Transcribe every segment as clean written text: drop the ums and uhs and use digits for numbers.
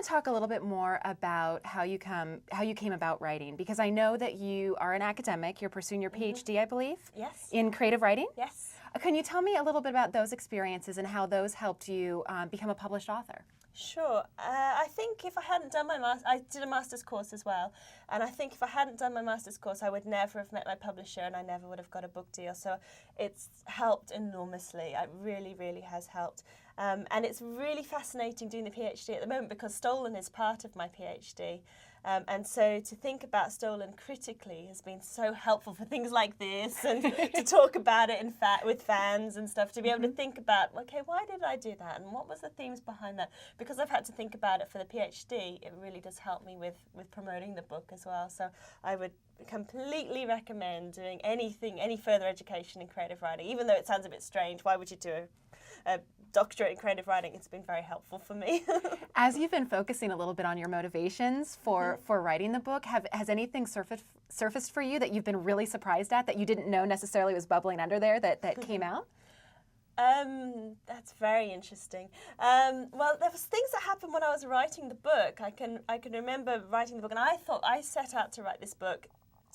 want to talk a little bit more about how you came about writing, because I know that you are an academic. You're pursuing your PhD, I believe. Yes. In creative writing. Yes. Can you tell me a little bit about those experiences and how those helped you become a published author? Sure. I think if I hadn't done I did a master's course as well, and I think if I hadn't done my master's course, I would never have met my publisher, and I never would have got a book deal. So it's helped enormously. It really, really has helped. And it's really fascinating doing the PhD at the moment because Stolen is part of my PhD. And so to think about Stolen critically has been so helpful for things like this, and to talk about it with fans and stuff, to be able to think about, okay, why did I do that, and what was the themes behind that? Because I've had to think about it for the PhD, it really does help me with promoting the book as well. So I would completely recommend doing any further education in creative writing, even though it sounds a bit strange. Why would you do a doctorate in creative writing? It's been very helpful for me. As you've been focusing a little bit on your motivations for writing the book, has anything surfaced for you that you've been really surprised at, that you didn't know necessarily was bubbling under there, that came out? That's very interesting. Well, there was things that happened when I was writing the book. I can remember writing the book, and I thought I set out to write this book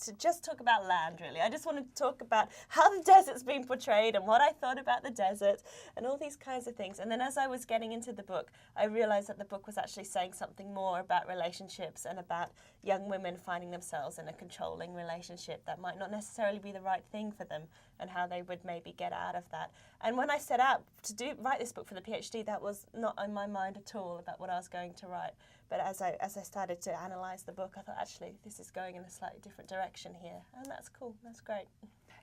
to just talk about land, really. I just wanted to talk about how the desert's been portrayed and what I thought about the desert and all these kinds of things. And then as I was getting into the book, I realized that the book was actually saying something more about relationships and about young women finding themselves in a controlling relationship that might not necessarily be the right thing for them, and how they would maybe get out of that. And when I set out to write this book for the PhD, that was not in my mind at all about what I was going to write. But as I started to analyse the book, I thought, actually, this is going in a slightly different direction here. And that's cool. That's great.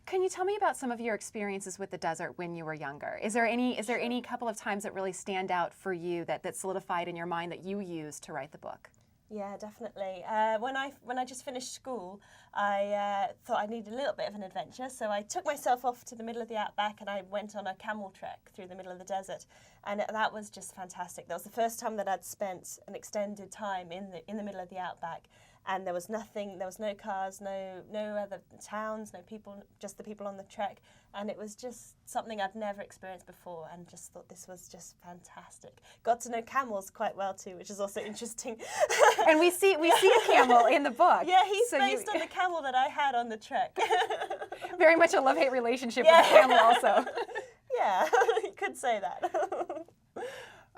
Can you tell me about some of your experiences with the desert when you were younger? Is there any couple of times that really stand out for you that solidified in your mind that you used to write the book? Yeah, definitely. When I just finished school, I thought I needed a little bit of an adventure, so I took myself off to the middle of the outback and I went on a camel trek through the middle of the desert, and that was just fantastic. That was the first time that I'd spent an extended time in the middle of the outback, and there was nothing. There was no cars, no other towns, no people, just the people on the trek, and it was just something I'd never experienced before, and just thought this was just fantastic. Got to know camels quite well too, which is also interesting. And we see a camel in the book. Yeah, he's based on the camel that I had on the trek. Very much a love-hate relationship with the camel also. Yeah, you could say that.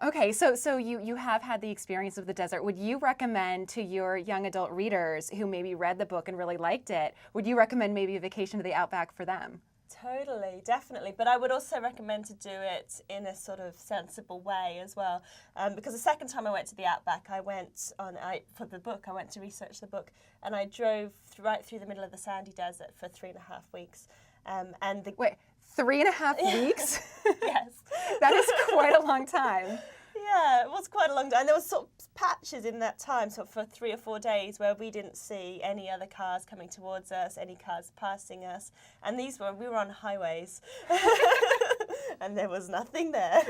Okay, so you have had the experience of the desert. Would you recommend to your young adult readers who maybe read the book and really liked it, would you recommend maybe a vacation to the outback for them? Totally, definitely. But I would also recommend to do it in a sort of sensible way as well. Because the second time I went to the outback, for the book, I went to research the book, and I drove right through the middle of the sandy desert for 3.5 weeks. Wait, 3.5 weeks? Yes. That is quite a long time. Yeah, it was quite a long time. And there was sort of patches in that time, sort of for 3 or 4 days, where we didn't see any other cars coming towards us, any cars passing us. And we were on highways, and there was nothing there.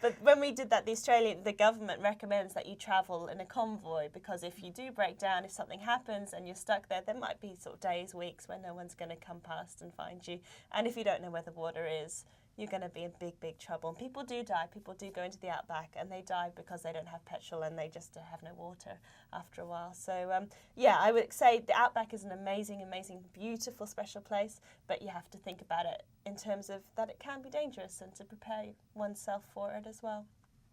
But when we did that, the government recommends that you travel in a convoy, because if you do break down, if something happens and you're stuck there, there might be sort of days, weeks when no one's going to come past and find you. And if you don't know where the water is, you're going to be in big, big trouble. And people do die. People do go into the outback, and they die because they don't have petrol and they just have no water after a while. So, yeah, I would say the outback is an amazing, amazing, beautiful, special place, but you have to think about it in terms of that it can be dangerous, and to prepare oneself for it as well.